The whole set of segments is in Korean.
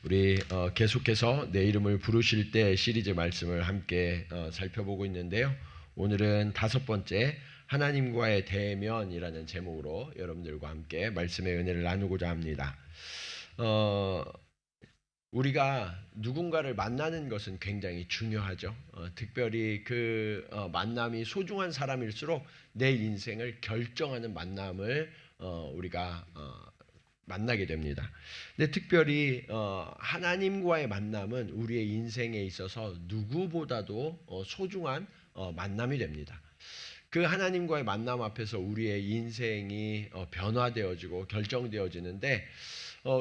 우리 계속해서 내 이름을 부르실 때 시리즈 말씀을 함께 살펴보고 있는데요. 오늘은 5번째 하나님과의 대면이라는 제목으로 여러분들과 함께 말씀의 은혜를 나누고자 합니다. 우리가 누군가를 만나는 것은 굉장히 중요하죠. 특별히 그 만남이 소중한 사람일수록 내 인생을 결정하는 만남을 우리가 만나게 됩니다. 근데 특별히 하나님과의 만남은 우리의 인생에 있어서 누구보다도 소중한 만남이 됩니다. 그 하나님과의 만남 앞에서 우리의 인생이 변화되어지고 결정되어지는데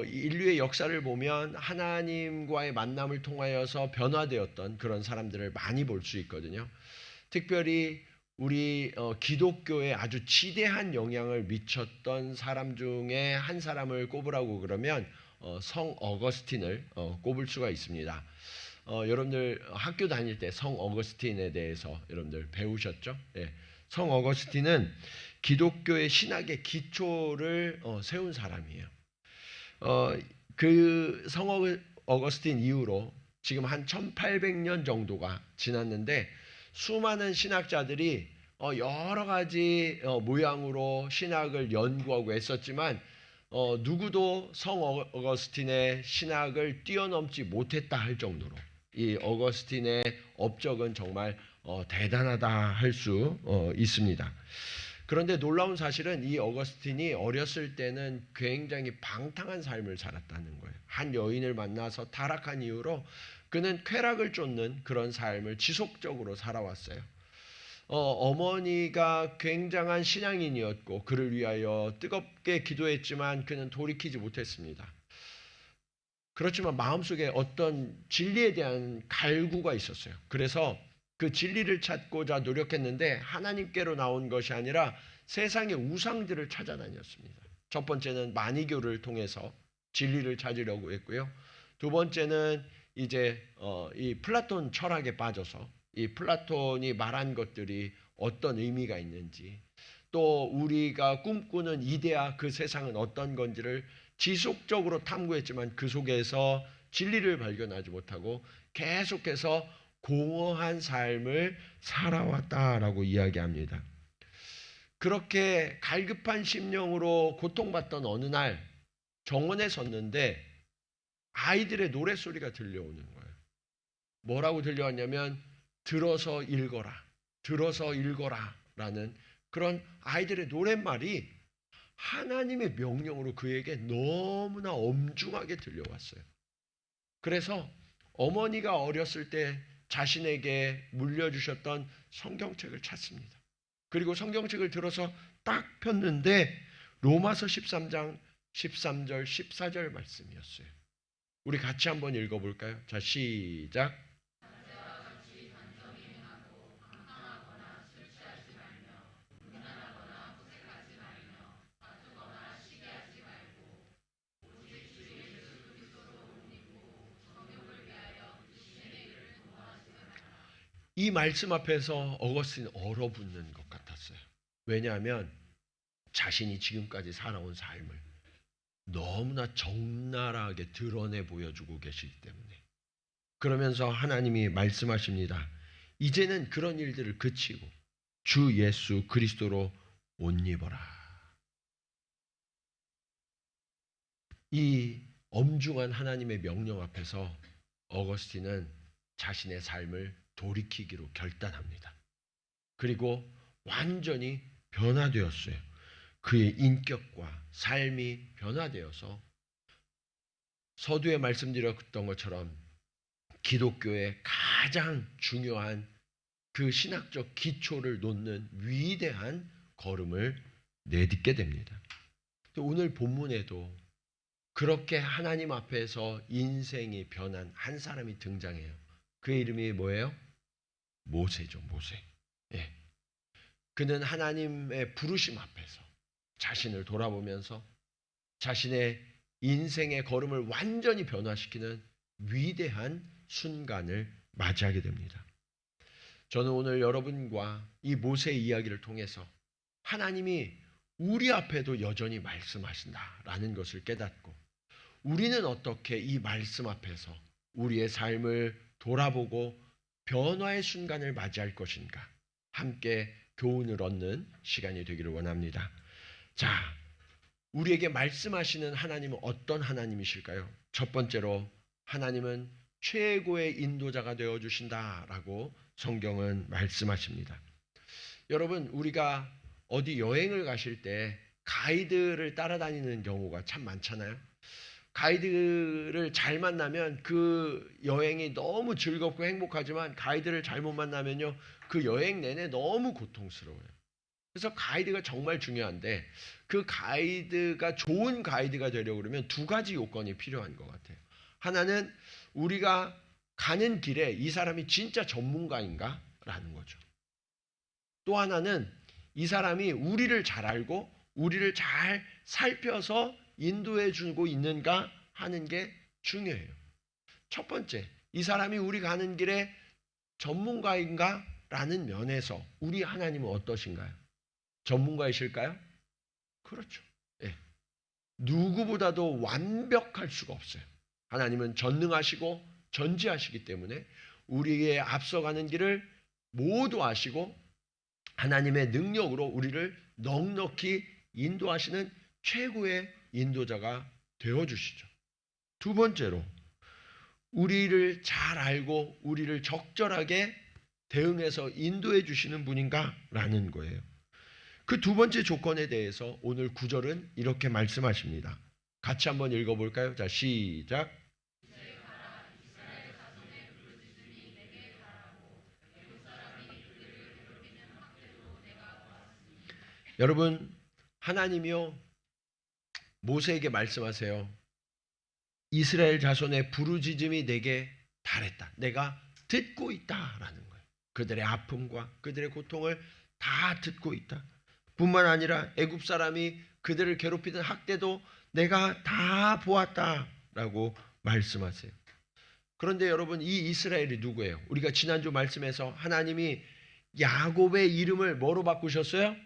인류의 역사를 보면 하나님과의 만남을 통하여서 변화되었던 그런 사람들을 많이 볼 수 있거든요. 특별히 우리 기독교에 아주 지대한 영향을 미쳤던 사람 중에 한 사람을 꼽으라고 그러면 성 어거스틴을 꼽을 수가 있습니다. 여러분들 학교 다닐 때 성 어거스틴에 대해서 여러분들 배우셨죠? 예. 성 어거스틴은 기독교의 신학의 기초를 세운 사람이에요. 그 성 어거스틴 이후로 지금 한 1800년 정도가 지났는데 수많은 신학자들이 여러 가지 모양으로 신학을 연구하고 애썼지만 누구도 성 어거스틴의 신학을 뛰어넘지 못했다 할 정도로 이 어거스틴의 업적은 정말 대단하다 할 수 있습니다. 그런데 놀라운 사실은 이 어거스틴이 어렸을 때는 굉장히 방탕한 삶을 살았다는 거예요. 한 여인을 만나서 타락한 이후로 그는 쾌락을 쫓는 그런 삶을 지속적으로 살아왔어요. 어머니가 굉장한 신앙인이었고 그를 위하여 뜨겁게 기도했지만 그는 돌이키지 못했습니다. 그렇지만 마음속에 어떤 진리에 대한 갈구가 있었어요. 그래서 그 진리를 찾고자 노력했는데 하나님께로 나온 것이 아니라 세상의 우상들을 찾아다녔습니다. 첫 번째는 마니교를 통해서 진리를 찾으려고 했고요. 두 번째는 이제 이 플라톤 철학에 빠져서 이 플라톤이 말한 것들이 어떤 의미가 있는지 또 우리가 꿈꾸는 이데아 그 세상은 어떤 건지를 지속적으로 탐구했지만 그 속에서 진리를 발견하지 못하고 계속해서 공허한 삶을 살아왔다라고 이야기합니다. 그렇게 갈급한 심령으로 고통받던 어느 날 정원에 섰는데 아이들의 노랫소리가 들려오는 거예요. 뭐라고 들려왔냐면 들어서 읽어라. 들어서 읽어라 라는 그런 아이들의 노랫말이 하나님의 명령으로 그에게 너무나 엄중하게 들려왔어요. 그래서 어머니가 어렸을 때 자신에게 물려주셨던 성경책을 찾습니다. 그리고 성경책을 들어서 딱 폈는데 로마서 13장 13절 14절 말씀이었어요. 우리 같이 한번 읽어볼까요? 자, 시작. 이 말씀 앞에서 어거스틴 얼어붙는 것 같았어요. 왜냐하면 자신이 지금까지 살아온 삶을 너무나 적나라하게 드러내 보여주고 계시기 때문에. 그러면서 하나님이 말씀하십니다. 이제는 그런 일들을 그치고 주 예수 그리스도로 옷 입어라. 이 엄중한 하나님의 명령 앞에서 어거스틴은 자신의 삶을 돌이키기로 결단합니다. 그리고 완전히 변화되었어요. 그의 인격과 삶이 변화되어서 서두에 말씀드렸던 것처럼 기독교의 가장 중요한 그 신학적 기초를 놓는 위대한 걸음을 내딛게 됩니다. 오늘 본문에도 그렇게 하나님 앞에서 인생이 변한 한 사람이 등장해요. 그의 이름이 뭐예요? 모세죠, 모세. 예. 그는 하나님의 부르심 앞에서 자신을 돌아보면서 자신의 인생의 걸음을 완전히 변화시키는 위대한 순간을 맞이하게 됩니다. 저는 오늘 여러분과 이 모세의 이야기를 통해서 하나님이 우리 앞에도 여전히 말씀하신다라는 것을 깨닫고 우리는 어떻게 이 말씀 앞에서 우리의 삶을 돌아보고 변화의 순간을 맞이할 것인가? 함께 교훈을 얻는 시간이 되기를 원합니다. 자, 우리에게 말씀하시는 하나님은 어떤 하나님이실까요? 첫 번째로 하나님은 최고의 인도자가 되어주신다라고 성경은 말씀하십니다. 여러분, 우리가 어디 여행을 가실 때 가이드를 따라다니는 경우가 참 많잖아요. 가이드를 잘 만나면 그 여행이 너무 즐겁고 행복하지만 가이드를 잘못 만나면요, 그 여행 내내 너무 고통스러워요. 그래서 가이드가 정말 중요한데 그 가이드가 좋은 가이드가 되려고 그러면 두 가지 요건이 필요한 것 같아요. 하나는 우리가 가는 길에 이 사람이 진짜 전문가인가? 라는 거죠. 또 하나는 이 사람이 우리를 잘 알고 우리를 잘 살펴서 인도해 주고 있는가 하는 게 중요해요. 첫 번째, 이 사람이 우리 가는 길에 전문가인가? 라는 면에서 우리 하나님은 어떠신가요? 전문가이실까요? 그렇죠. 예. 누구보다도 완벽할 수가 없어요. 하나님은 전능하시고 전지하시기 때문에 우리의 앞서가는 길을 모두 아시고 하나님의 능력으로 우리를 넉넉히 인도하시는 최고의 인도자가 되어주시죠. 두 번째로 우리를 잘 알고 우리를 적절하게 대응해서 인도해 주시는 분인가? 라는 거예요. 그 두 번째 조건에 대해서 오늘 9절은 이렇게 말씀하십니다. 같이 한번 읽어볼까요? 자, 시작. 여러분, 하나님이요 모세에게 말씀하세요. 이스라엘 자손의 부르짖음이 내게 달했다. 내가 듣고 있다라는 거예요. 그들의 아픔과 그들의 고통을 다 듣고 있다. 뿐만 아니라 애굽 사람이 그들을 괴롭히던 학대도 내가 다 보았다라고 말씀하세요. 그런데 여러분, 이 이스라엘이 누구예요? 우리가 지난주 말씀에서 하나님이 야곱의 이름을 뭐로 바꾸셨어요?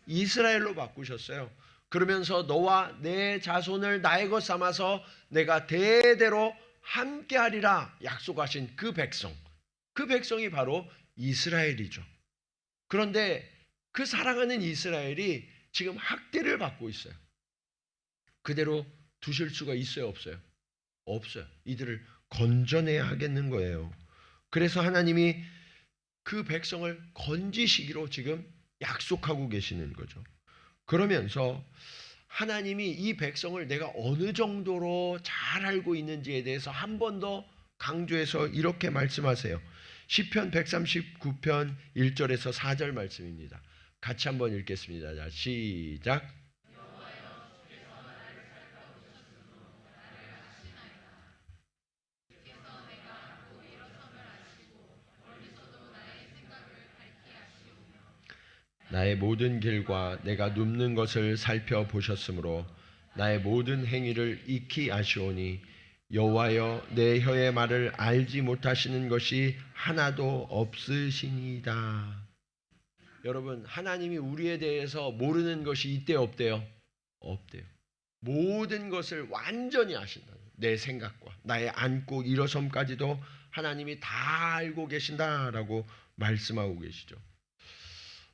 이스라엘로 바꾸셨어요. 그러면서 너와 내 자손을 나의 것 삼아서 내가 대대로 함께하리라 약속하신 그 백성. 그 백성이 바로 이스라엘이죠. 그런데 그 사랑하는 이스라엘이 지금 학대를 받고 있어요. 그대로 두실 수가 있어요, 없어요? 없어요. 이들을 건져내야 하겠는 거예요. 그래서 하나님이 그 백성을 건지시기로 지금 약속하고 계시는 거죠. 그러면서 하나님이 이 백성을 내가 어느 정도로 잘 알고 있는지에 대해서 한 번 더 강조해서 이렇게 말씀하세요. 시편 139편 1절에서 4절 말씀입니다. 같이 한번 읽겠습니다. 자, 시작. 나의 모든 길과 내가 눕는 것을 살펴보셨으므로 나의 모든 행위를 익히 아시오니 여호와여 내 혀의 말을 알지 못하시는 것이 하나도 없으시니이다. 여러분, 하나님이 우리에 대해서 모르는 것이 있대요, 없대요? 없대요. 모든 것을 완전히 아신다. 내 생각과 나의 앉고 일어섬까지도 하나님이 다 알고 계신다라고 말씀하고 계시죠.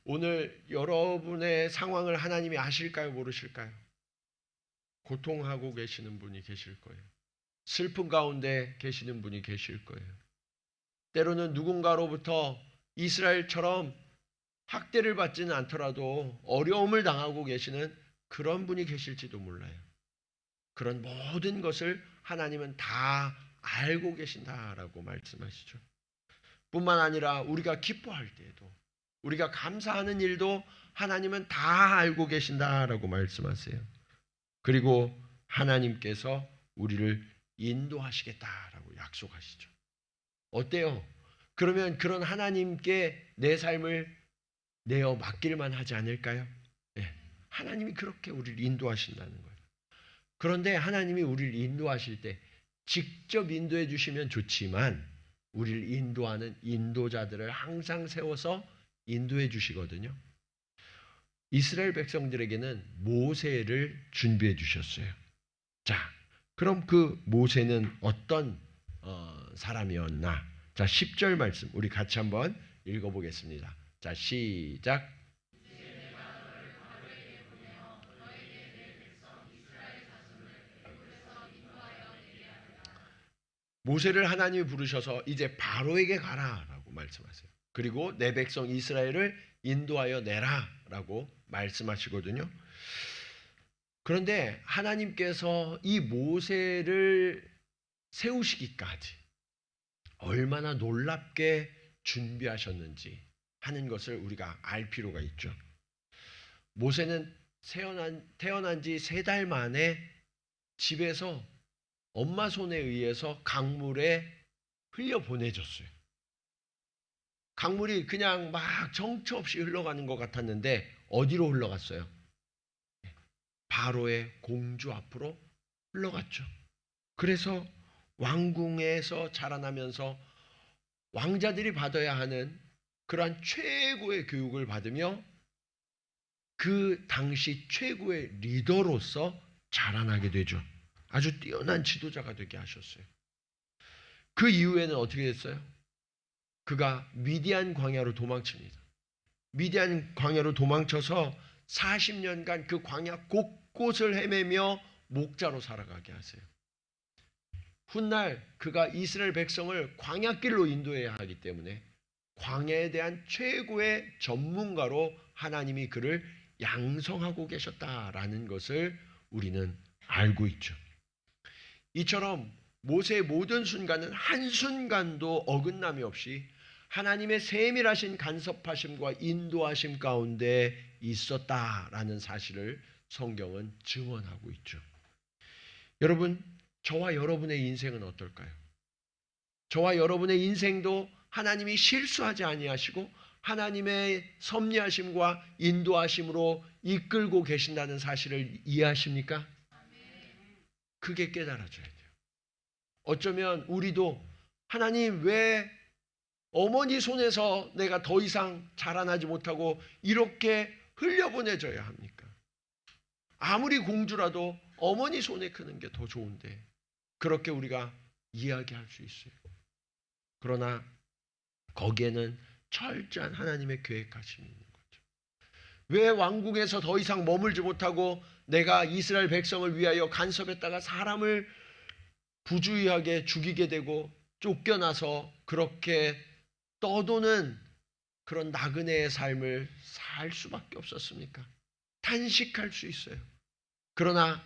오늘 여러분의 상황을 하나님이 아실까요? 모르실까요? 고통하고 계시는 분이 계실 거예요. 슬픔 가운데 계시는 분이 계실 거예요. 때로는 누군가로부터 이스라엘처럼 학대를 받지는 않더라도 어려움을 당하고 계시는 그런 분이 계실지도 몰라요. 그런 모든 것을 하나님은 다 알고 계신다라고 말씀하시죠. 뿐만 아니라 우리가 기뻐할 때에도 우리가 감사하는 일도 하나님은 다 알고 계신다라고 말씀하세요. 그리고 하나님께서 우리를 인도하시겠다라고 약속하시죠. 어때요? 그러면 그런 하나님께 내 삶을 내어 맡길만 하지 않을까요? 네. 하나님이 그렇게 우리를 인도하신다는 거예요. 그런데 하나님이 우리를 인도하실 때 직접 인도해 주시면 좋지만 우리를 인도하는 인도자들을 항상 세워서 인도해 주시거든요. 이스라엘 백성들에게는 모세를 준비해 주셨어요. 자, 그럼 그 모세는 어떤 사람이었나? 자, 10절 말씀 우리 같이 한번 읽어보겠습니다. 자, 시작. 모세를 하나님이 부르셔서 이제 바로에게 가라라고 말씀하세요. 그리고 내 백성 이스라엘을 인도하여 내라라고 말씀하시거든요. 그런데 하나님께서 이 모세를 세우시기까지 얼마나 놀랍게 준비하셨는지 하는 것을 우리가 알 필요가 있죠. 모세는 태어난 지 3달 만에 집에서 엄마 손에 의해서 강물에 흘려 보내졌어요. 강물이 그냥 막 정처 없이 흘러가는 것 같았는데 어디로 흘러갔어요? 바로의 공주 앞으로 흘러갔죠. 그래서 왕궁에서 자라나면서 왕자들이 받아야 하는 그러한 최고의 교육을 받으며 그 당시 최고의 리더로서 자라나게 되죠. 아주 뛰어난 지도자가 되게 하셨어요. 그 이후에는 어떻게 됐어요? 그가 미디안 광야로 도망칩니다. 미디안 광야로 도망쳐서 40년간 그 광야 곳곳을 헤매며 목자로 살아가게 하세요. 훗날 그가 이스라엘 백성을 광야길로 인도해야 하기 때문에 광야에 대한 최고의 전문가로 하나님이 그를 양성하고 계셨다라는 것을 우리는 알고 있죠. 이처럼 모세의 모든 순간은 한순간도 어긋남이 없이 하나님의 세밀하신 간섭하심과 인도하심 가운데 있었다라는 사실을 성경은 증언하고 있죠. 여러분, 저와 여러분의 인생은 어떨까요? 저와 여러분의 인생도 하나님이 실수하지 아니하시고 하나님의 섭리하심과 인도하심으로 이끌고 계신다는 사실을 이해하십니까? 그게 깨달아져야 돼요. 어쩌면 우리도 하나님 왜 어머니 손에서 내가 더 이상 자라나지 못하고 이렇게 흘려보내져야 합니까? 아무리 공주라도 어머니 손에 크는 게 더 좋은데 그렇게 우리가 이야기할 수 있어요. 그러나 거기에는 철저한 하나님의 계획하심이 있는 거죠. 왜 왕궁에서 더 이상 머물지 못하고 내가 이스라엘 백성을 위하여 간섭했다가 사람을 부주의하게 죽이게 되고 쫓겨나서 그렇게 떠도는 그런 나그네의 삶을 살 수밖에 없었습니까? 탄식할 수 있어요. 그러나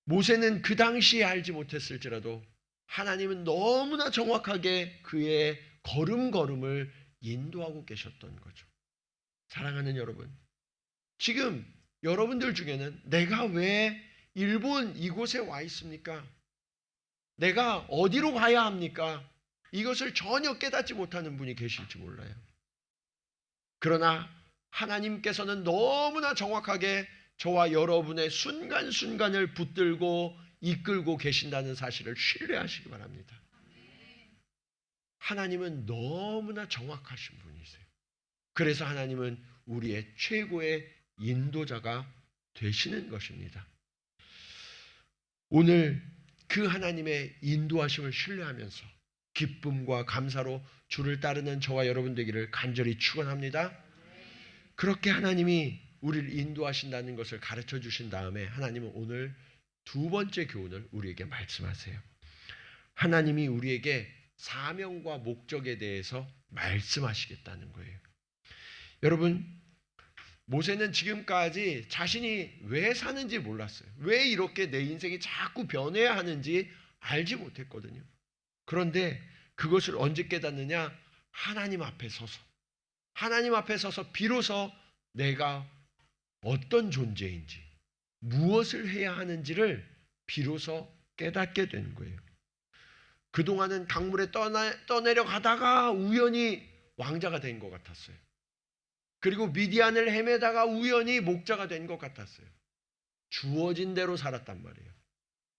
모세는 그 당시에 알지 못했을지라도 하나님은 너무나 정확하게 그의 걸음걸음을 인도하고 계셨던 거죠. 사랑하는 여러분, 지금 여러분들 중에는 내가 왜 일본 이곳에 와 있습니까? 내가 어디로 가야 합니까? 이것을 전혀 깨닫지 못하는 분이 계실지 몰라요. 그러나 하나님께서는 너무나 정확하게 저와 여러분의 순간순간을 붙들고 이끌고 계신다는 사실을 신뢰하시기 바랍니다. 하나님은 너무나 정확하신 분이세요. 그래서 하나님은 우리의 최고의 인도자가 되시는 것입니다. 오늘 그 하나님의 인도하심을 신뢰하면서 기쁨과 감사로 주를 따르는 저와 여러분 되기를 간절히 축원합니다. 그렇게 하나님이 우리를 인도하신다는 것을 가르쳐 주신 다음에 하나님은 오늘 2번째 교훈을 우리에게 말씀하세요. 하나님이 우리에게 사명과 목적에 대해서 말씀하시겠다는 거예요. 여러분, 모세는 지금까지 자신이 왜 사는지 몰랐어요. 왜 이렇게 내 인생이 자꾸 변해야 하는지 알지 못했거든요. 그런데 그것을 언제 깨닫느냐? 하나님 앞에 서서. 하나님 앞에 서서 비로소 내가 어떤 존재인지, 무엇을 해야 하는지를 비로소 깨닫게 되는 거예요. 그동안은 강물에 떠내려가다가 우연히 왕자가 된 것 같았어요. 그리고 미디안을 헤매다가 우연히 목자가 된 것 같았어요. 주어진 대로 살았단 말이에요.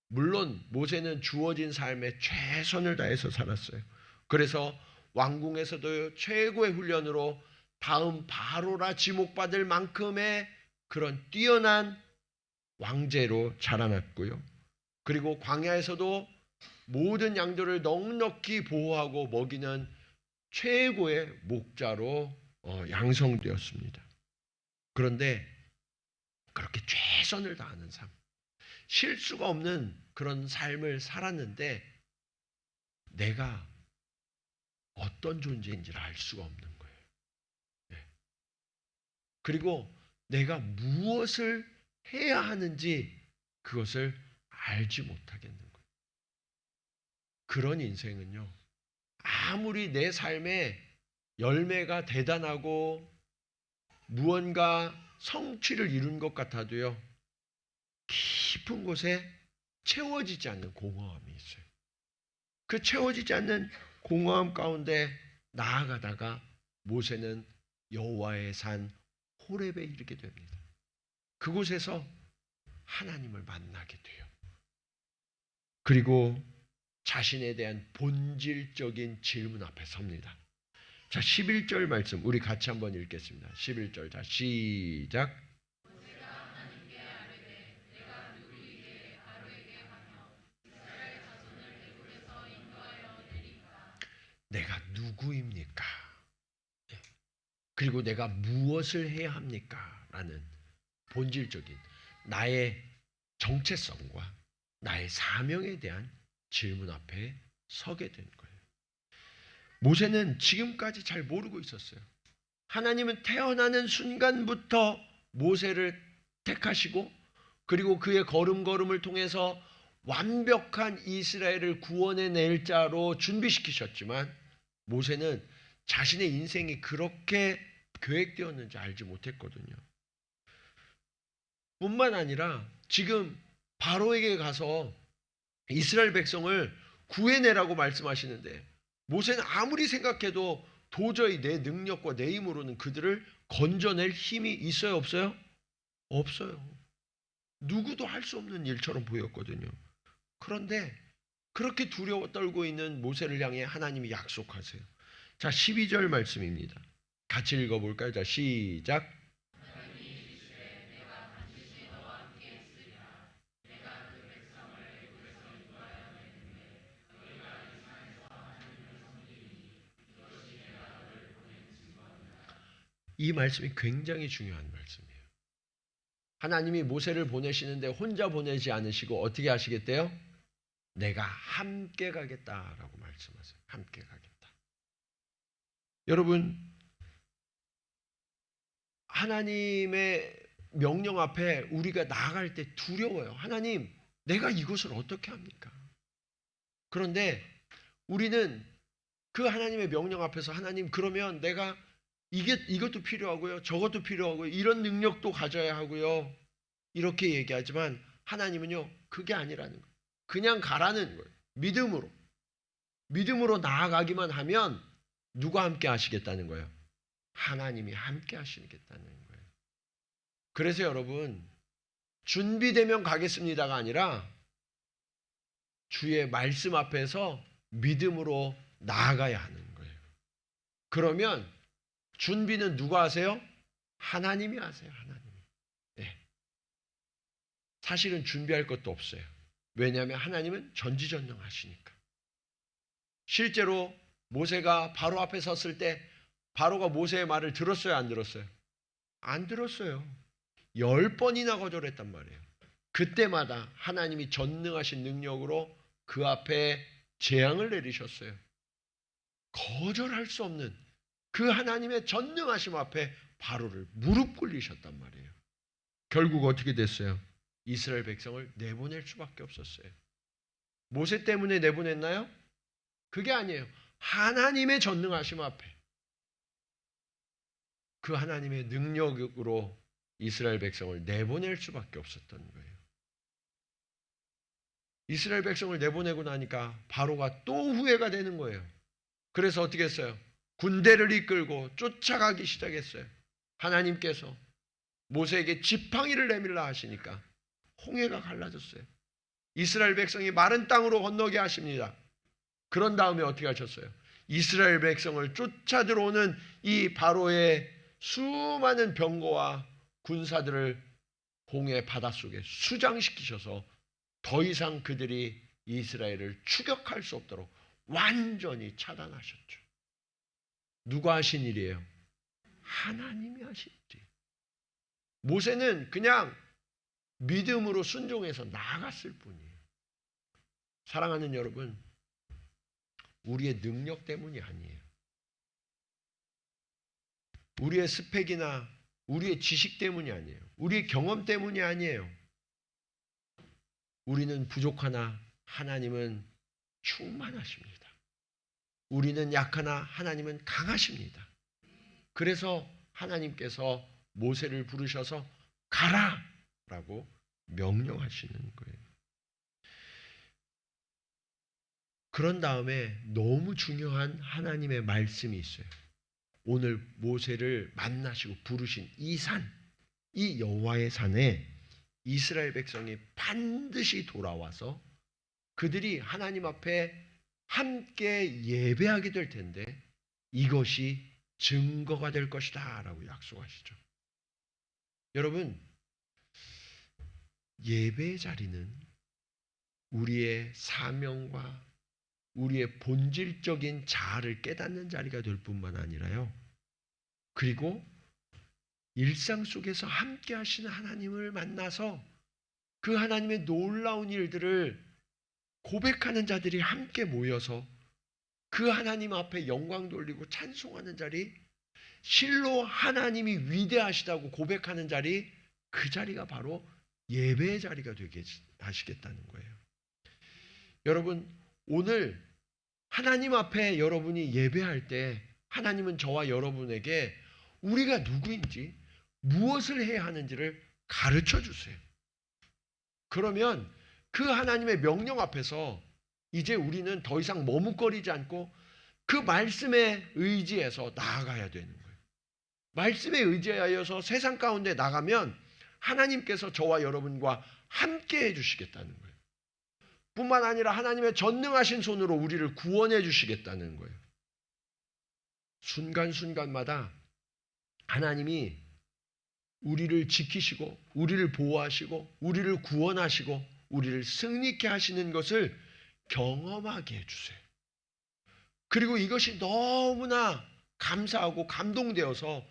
물론 모세는 주어진 삶에 최선을 다해서 살았어요. 그래서 왕궁에서도 최고의 훈련으로 다음 바로라 지목받을 만큼의 그런 뛰어난 왕제로 자라났고요. 그리고 광야에서도 모든 양들을 넉넉히 보호하고 먹이는 최고의 목자로 양성되었습니다. 그런데 그렇게 최선을 다하는 삶, 실수가 없는 그런 삶을 살았는데 내가 어떤 존재인지를 알 수가 없는 거예요. 네. 그리고 내가 무엇을 해야 하는지 그것을 알지 못하겠는 거예요. 그런 인생은요, 아무리 내 삶의 열매가 대단하고 무언가 성취를 이룬 것 같아도요, 깊은 곳에 채워지지 않는 공허함이 있어요. 그 채워지지 않는 공허함 가운데 나아가다가 모세는 여호와의 산 호렙에 이르게 됩니다. 그곳에서 하나님을 만나게 돼요. 그리고 자신에 대한 본질적인 질문 앞에 섭니다. 자, 11절 말씀 우리 같이 한번 읽겠습니다. 11절. 자, 시작. 내가 누구입니까? 그리고 내가 무엇을 해야 합니까? 라는 본질적인 나의 정체성과 나의 사명에 대한 질문 앞에 서게 된 거예요. 모세는 지금까지 잘 모르고 있었어요. 하나님은 태어나는 순간부터 모세를 택하시고 그리고 그의 걸음걸음을 통해서 완벽한 이스라엘을 구원해낼 자로 준비시키셨지만 모세는 자신의 인생이 그렇게 계획되었는지 알지 못했거든요. 뿐만 아니라 지금 바로에게 가서 이스라엘 백성을 구해내라고 말씀하시는데 모세는 아무리 생각해도 도저히 내 능력과 내 힘으로는 그들을 건져낼 힘이 있어요, 없어요? 없어요. 누구도 할 수 없는 일처럼 보였거든요. 그런데 그렇게 두려워 떨고 있는 모세를 향해 하나님이 약속하세요. 자, 12절 말씀입니다. 같이 읽어볼까요? 자, 시작. 이 말씀이 굉장히 중요한 말씀이에요. 하나님이 모세를 보내시는데 혼자 보내지 않으시고 어떻게 하시겠대요? 내가 함께 가겠다라고 말씀하세요. 함께 가겠다. 여러분, 하나님의 명령 앞에 우리가 나아갈 때 두려워요. 하나님, 내가 이것을 어떻게 합니까? 그런데 우리는 그 하나님의 명령 앞에서 하나님, 그러면 내가 이것도 필요하고요. 저것도 필요하고요. 이런 능력도 가져야 하고요. 이렇게 얘기하지만 하나님은요, 그게 아니라는 거예요. 그냥 가라는 거예요. 믿음으로. 믿음으로 나아가기만 하면 누가 함께 하시겠다는 거예요? 하나님이 함께 하시겠다는 거예요. 그래서 여러분, 준비되면 가겠습니다가 아니라 주의 말씀 앞에서 믿음으로 나아가야 하는 거예요. 그러면 준비는 누가 하세요? 하나님이 하세요. 하나님이. 네. 사실은 준비할 것도 없어요. 왜냐하면 하나님은 전지전능하시니까. 실제로 모세가 바로 앞에 섰을 때 바로가 모세의 말을 들었어요? 안 들었어요? 안 들었어요. 10번이나 거절했단 말이에요. 그때마다 하나님이 전능하신 능력으로 그 앞에 재앙을 내리셨어요. 거절할 수 없는 그 하나님의 전능하심 앞에 바로를 무릎 꿇리셨단 말이에요. 결국 어떻게 됐어요? 이스라엘 백성을 내보낼 수밖에 없었어요. 모세 때문에 내보냈나요? 그게 아니에요. 하나님의 전능하심 앞에 그 하나님의 능력으로 이스라엘 백성을 내보낼 수밖에 없었던 거예요. 이스라엘 백성을 내보내고 나니까 바로가 또 후회가 되는 거예요. 그래서 어떻게 했어요? 군대를 이끌고 쫓아가기 시작했어요. 하나님께서 모세에게 지팡이를 내밀라 하시니까 홍해가 갈라졌어요. 이스라엘 백성이 마른 땅으로 건너게 하십니다. 그런 다음에 어떻게 하셨어요? 이스라엘 백성을 쫓아 들어오는 이 바로의 수많은 병거와 군사들을 홍해 바닷속에 수장시키셔서 더 이상 그들이 이스라엘을 추격할 수 없도록 완전히 차단하셨죠. 누가 하신 일이에요? 하나님이 하신 일이에요. 모세는 그냥 믿음으로 순종해서 나아갔을 뿐이에요. 사랑하는 여러분, 우리의 능력 때문이 아니에요. 우리의 스펙이나 우리의 지식 때문이 아니에요. 우리의 경험 때문이 아니에요. 우리는 부족하나 하나님은 충만하십니다. 우리는 약하나 하나님은 강하십니다. 그래서 하나님께서 모세를 부르셔서 가라! 라고 명령하시는 거예요. 그런 다음에 너무 중요한 하나님의 말씀이 있어요. 오늘 모세를 만나시고 부르신 이 산, 이 여호와의 산에 이스라엘 백성이 반드시 돌아와서 그들이 하나님 앞에 함께 예배하게 될 텐데 이것이 증거가 될 것이다 라고 약속하시죠. 여러분, 예배의 자리는 우리의 사명과 우리의 본질적인 자아를 깨닫는 자리가 될 뿐만 아니라요. 그리고 일상 속에서 함께 하시는 하나님을 만나서 그 하나님의 놀라운 일들을 고백하는 자들이 함께 모여서 그 하나님 앞에 영광 돌리고 찬송하는 자리, 실로 하나님이 위대하시다고 고백하는 자리, 그 자리가 바로 예배의 자리가 되게 하시겠다는 거예요. 여러분, 오늘 하나님 앞에 여러분이 예배할 때 하나님은 저와 여러분에게 우리가 누구인지 무엇을 해야 하는지를 가르쳐 주세요. 그러면 그 하나님의 명령 앞에서 이제 우리는 더 이상 머뭇거리지 않고 그 말씀에 의지해서 나아가야 되는 거예요. 말씀에 의지하여서 세상 가운데 나가면 하나님께서 저와 여러분과 함께 해주시겠다는 거예요. 뿐만 아니라 하나님의 전능하신 손으로 우리를 구원해 주시겠다는 거예요. 순간순간마다 하나님이 우리를 지키시고 우리를 보호하시고 우리를 구원하시고 우리를 승리케 하시는 것을 경험하게 해주세요. 그리고 이것이 너무나 감사하고 감동되어서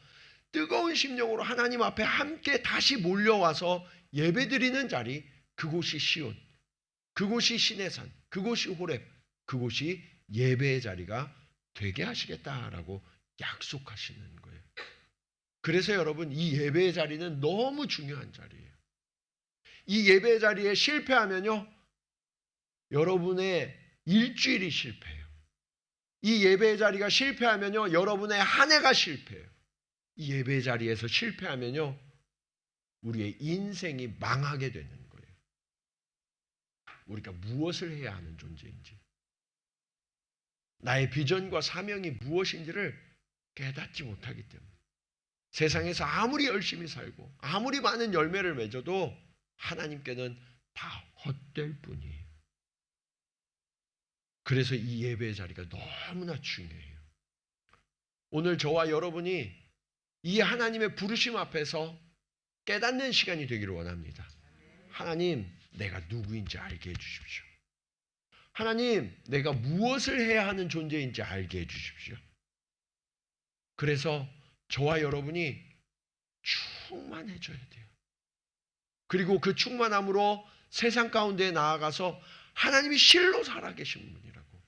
뜨거운 심령으로 하나님 앞에 함께 다시 몰려와서 예배드리는 자리, 그곳이 시온, 그곳이 시내산, 그곳이 호렙, 그곳이 예배의 자리가 되게 하시겠다라고 약속하시는 거예요. 그래서 여러분, 이 예배의 자리는 너무 중요한 자리예요. 이 예배의 자리에 실패하면요, 여러분의 일주일이 실패해요. 이 예배의 자리가 실패하면요, 여러분의 한 해가 실패해요. 이 예배의 자리에서 실패하면요, 우리의 인생이 망하게 되는 거예요. 우리가 무엇을 해야 하는 존재인지, 나의 비전과 사명이 무엇인지를 깨닫지 못하기 때문에 세상에서 아무리 열심히 살고 아무리 많은 열매를 맺어도 하나님께는 다 헛될 뿐이에요. 그래서 이 예배의 자리가 너무나 중요해요. 오늘 저와 여러분이 이 하나님의 부르심 앞에서 깨닫는 시간이 되기를 원합니다. 하나님, 내가 누구인지 알게 해주십시오. 하나님, 내가 무엇을 해야 하는 존재인지 알게 해주십시오. 그래서 저와 여러분이 충만해져야 돼요. 그리고 그 충만함으로 세상 가운데 나아가서 하나님이 실로 살아계신 분이라고,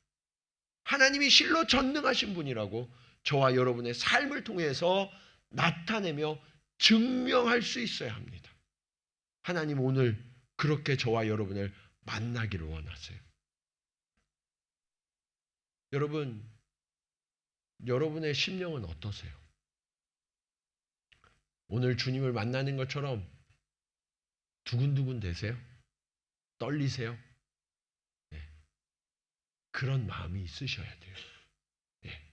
하나님이 실로 전능하신 분이라고 저와 여러분의 삶을 통해서 나타내며 증명할 수 있어야 합니다. 하나님, 오늘 그렇게 저와 여러분을 만나기를 원하세요. 여러분, 여러분의 심령은 어떠세요? 오늘 주님을 만나는 것처럼 두근두근 되세요? 떨리세요? 네. 그런 마음이 있으셔야 돼요. 네.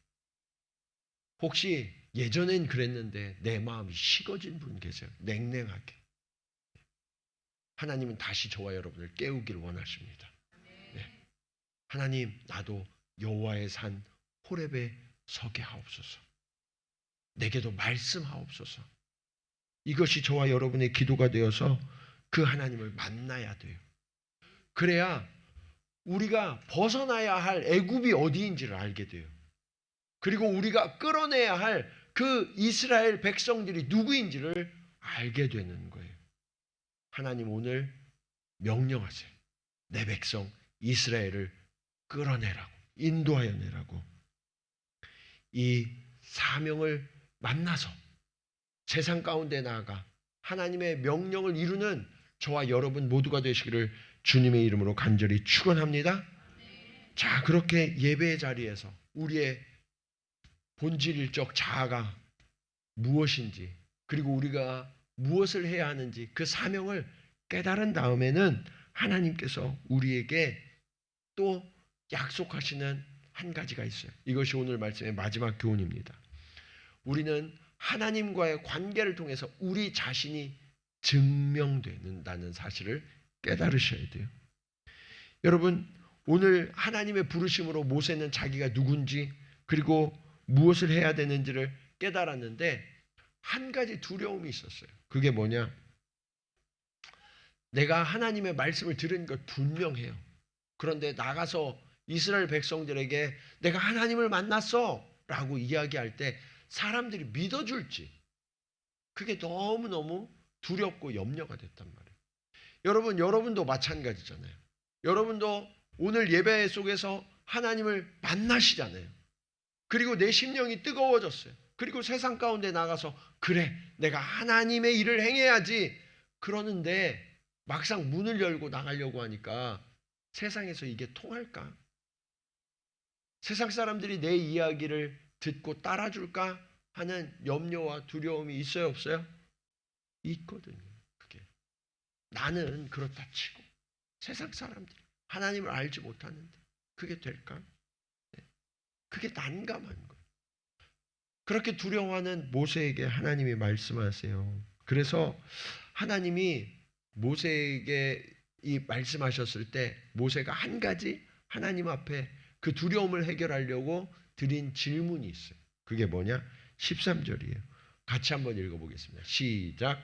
혹시 예전엔 그랬는데 내 마음이 식어진 분 계세요? 냉랭하게. 하나님은 다시 저와 여러분을 깨우기를 원하십니다. 네. 하나님, 나도 여호와의 산 호렙에 서게 하옵소서. 내게도 말씀하옵소서. 이것이 저와 여러분의 기도가 되어서 그 하나님을 만나야 돼요. 그래야 우리가 벗어나야 할 애굽이 어디인지를 알게 돼요. 그리고 우리가 끌어내야 할 그 이스라엘 백성들이 누구인지를 알게 되는 거예요. 하나님 오늘 명령하세요. 내 백성 이스라엘을 끌어내라고, 인도하여 내라고. 이 사명을 만나서 세상 가운데 나아가 하나님의 명령을 이루는 저와 여러분 모두가 되시기를 주님의 이름으로 간절히 축원합니다. 자, 그렇게 예배의 자리에서 우리의 본질일적 자아가 무엇인지, 그리고 우리가 무엇을 해야 하는지 그 사명을 깨달은 다음에는 하나님께서 우리에게 또 약속하시는 한 가지가 있어요. 이것이 오늘 말씀의 마지막 교훈입니다. 우리는 하나님과의 관계를 통해서 우리 자신이 증명된다는 사실을 깨달으셔야 돼요. 여러분, 오늘 하나님의 부르심으로 모세는 자기가 누군지 그리고 무엇을 해야 되는지를 깨달았는데 한 가지 두려움이 있었어요. 그게 뭐냐? 내가 하나님의 말씀을 들은 것 분명해요. 그런데 나가서 이스라엘 백성들에게 내가 하나님을 만났어 라고 이야기할 때 사람들이 믿어줄지, 그게 너무너무 두렵고 염려가 됐단 말이에요. 여러분도 마찬가지잖아요. 여러분도 오늘 예배 속에서 하나님을 만나시잖아요. 그리고 내 심령이 뜨거워졌어요. 그리고 세상 가운데 나가서 그래, 내가 하나님의 일을 행해야지. 그러는데 막상 문을 열고 나가려고 하니까 세상에서 이게 통할까? 세상 사람들이 내 이야기를 듣고 따라줄까 하는 염려와 두려움이 있어요, 없어요? 있거든요. 그게 나는 그렇다 치고 세상 사람들이 하나님을 알지 못하는데 그게 될까? 그게 난감한 거예요. 그렇게 두려워하는 모세에게 하나님이 말씀하세요. 그래서 하나님이 모세에게 이 말씀하셨을 때 모세가 한 가지 하나님 앞에 그 두려움을 해결하려고 드린 질문이 있어요. 그게 뭐냐? 13절이에요. 같이 한번 읽어보겠습니다. 시작.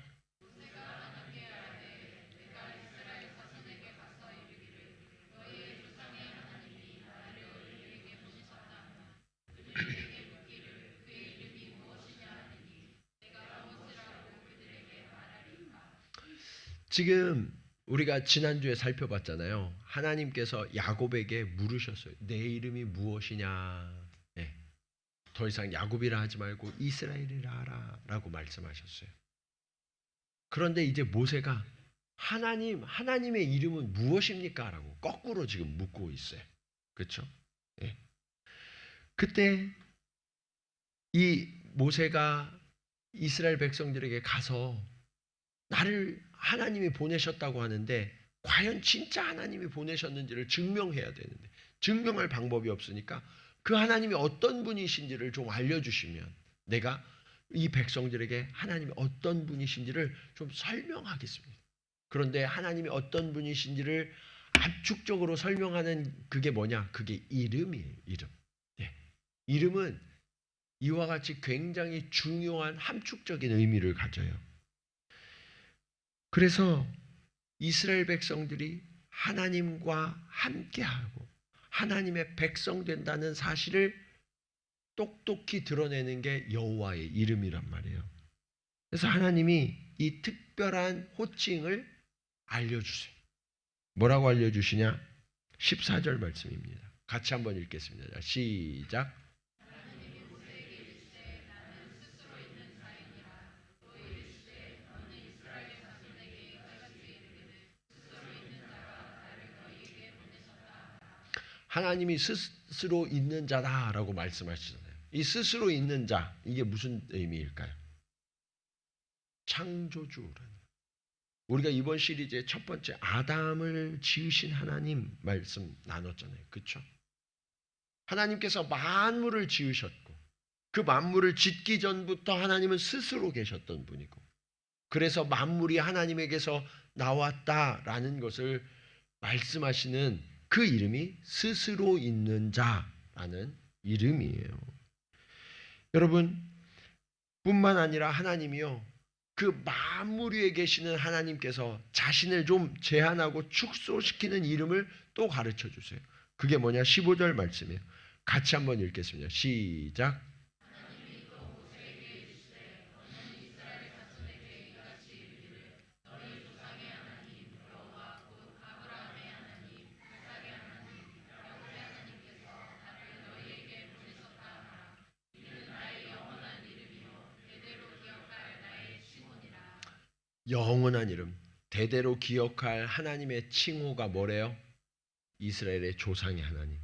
지금 우리가 지난주에 살펴봤잖아요. 하나님께서 야곱에게 물으셨어요. 내 이름이 무엇이냐? 네. 더 이상 야곱이라 하지 말고 이스라엘이라 하라 라고 말씀하셨어요. 그런데 이제 모세가 하나님의 이름은 무엇입니까? 라고 거꾸로 지금 묻고 있어요. 그렇죠? 네. 그때 이 모세가 이스라엘 백성들에게 가서 나를 하나님이 보내셨다고 하는데 과연 진짜 하나님이 보내셨는지를 증명해야 되는데 증명할 방법이 없으니까 그 하나님이 어떤 분이신지를 좀 알려주시면 내가 이 백성들에게 하나님이 어떤 분이신지를 좀 설명하겠습니다. 그런데 하나님이 어떤 분이신지를 압축적으로 설명하는 그게 뭐냐? 그게 이름이에요. 이름. 네. 이름은 이와 같이 굉장히 중요한 함축적인 의미를 가져요. 그래서 이스라엘 백성들이 하나님과 함께하고 하나님의 백성 된다는 사실을 똑똑히 드러내는 게 여호와의 이름이란 말이에요. 그래서 하나님이 이 특별한 호칭을 알려주세요. 뭐라고 알려주시냐? 14절 말씀입니다. 같이 한번 읽겠습니다. 시작. 하나님이 스스로 있는 자다라고 말씀하시잖아요. 이 스스로 있는 자, 이게 무슨 의미일까요? 창조주라는. 우리가 이번 시리즈의 첫 번째 아담을 지으신 하나님 말씀 나눴잖아요. 그렇죠? 하나님께서 만물을 지으셨고 그 만물을 짓기 전부터 하나님은 스스로 계셨던 분이고 그래서 만물이 하나님에게서 나왔다라는 것을 말씀하시는 그 이름이 스스로 있는 자라는 이름이에요. 여러분, 뿐만 아니라 하나님이요 그 만물 위에 계시는 하나님께서 자신을 좀 제한하고 축소시키는 이름을 또 가르쳐 주세요. 그게 뭐냐? 15절 말씀이에요. 같이 한번 읽겠습니다. 시작. 영원한 이름, 대대로 기억할 하나님의 칭호가 뭐래요? 이스라엘의 조상의 하나님,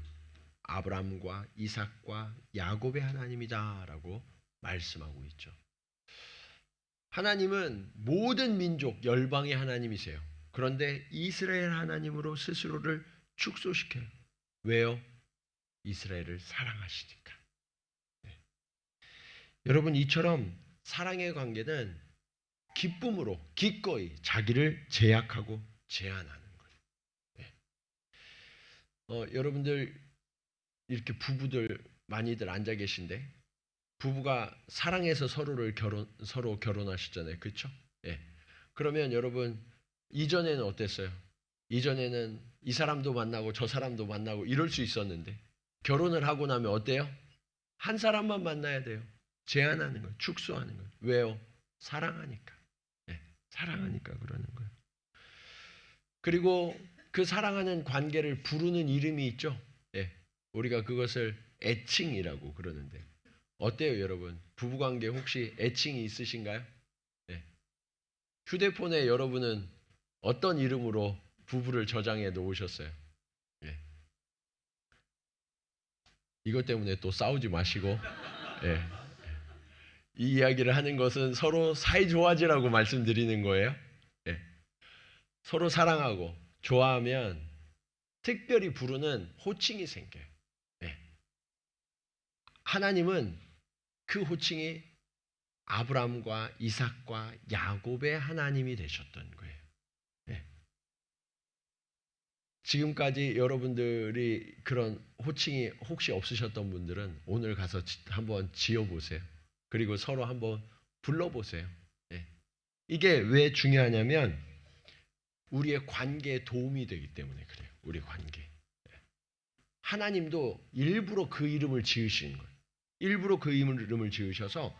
아브라함과 이삭과 야곱의 하나님이다라고 말씀하고 있죠. 하나님은 모든 민족, 열방의 하나님이세요. 그런데 이스라엘 하나님으로 스스로를 축소시켜요. 왜요? 이스라엘을 사랑하시니까. 네. 여러분, 이처럼 사랑의 관계는 기쁨으로 기꺼이 자기를 제약하고 제한하는 거예요. 네. 여러분들 이렇게 부부들 많이들 앉아 계신데 부부가 사랑해서 서로 결혼하셨잖아요. 그렇죠? 예. 그러면 여러분 이전에는 어땠어요? 이전에는 이 사람도 만나고 저 사람도 만나고 이럴 수 있었는데 결혼을 하고 나면 어때요? 한 사람만 만나야 돼요. 제한하는 거예요. 축소하는 거예요. 왜요? 사랑하니까. 예. 사랑하니까 그러는 거예요. 그리고 그 사랑하는 관계를 부르는 이름이 있죠. 예. 우리가 그것을 애칭이라고 그러는데 어때요, 여러분? 부부관계 혹시 애칭이 있으신가요? 네. 휴대폰에 여러분은 어떤 이름으로 부부를 저장해 놓으셨어요? 네. 이것 때문에 또 싸우지 마시고, 네. 이 이야기를 하는 것은 서로 사이 좋아지라고 말씀드리는 거예요. 네. 서로 사랑하고 좋아하면 특별히 부르는 호칭이 생겨요. 네. 하나님은 그 호칭이 아브라함과 이삭과 야곱의 하나님이 되셨던 거예요. 네. 지금까지 여러분들이 그런 호칭이 혹시 없으셨던 분들은 오늘 가서 한번 지어보세요. 그리고 서로 한번 불러보세요. 네. 이게 왜 중요하냐면 우리의 관계에 도움이 되기 때문에 그래요. 우리 관계. 하나님도 일부러 그 이름을 지으신 거예요. 일부러 그 이름을 지으셔서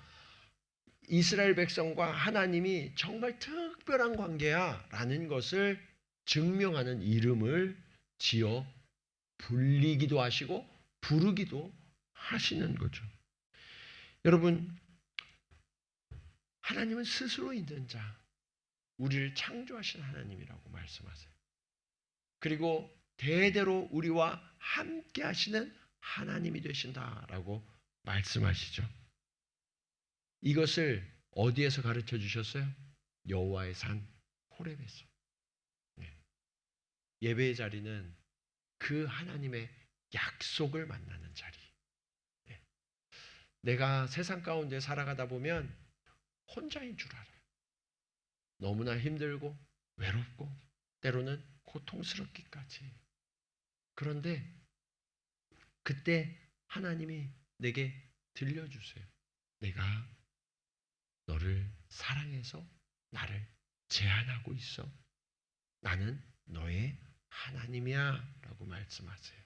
이스라엘 백성과 하나님이 정말 특별한 관계야 라는 것을 증명하는 이름을 지어 불리기도 하시고 부르기도 하시는 거죠. 여러분, 하나님은 스스로 있는 자, 우리를 창조하신 하나님이라고 말씀하세요. 그리고 대대로 우리와 함께 하시는 하나님이 되신다라고 말씀하시죠. 이것을 어디에서 가르쳐 주셨어요? 여호와의 산 호렙에서. 네. 예배의 자리는 그 하나님의 약속을 만나는 자리. 네. 내가 세상 가운데 살아가다 보면 혼자인 줄 알아요. 너무나 힘들고 외롭고 때로는 고통스럽기까지. 그런데 그때 하나님이 내게 들려주세요. 내가 너를 사랑해서 나를 제한하고 있어. 나는 너의 하나님이야 라고 말씀하세요.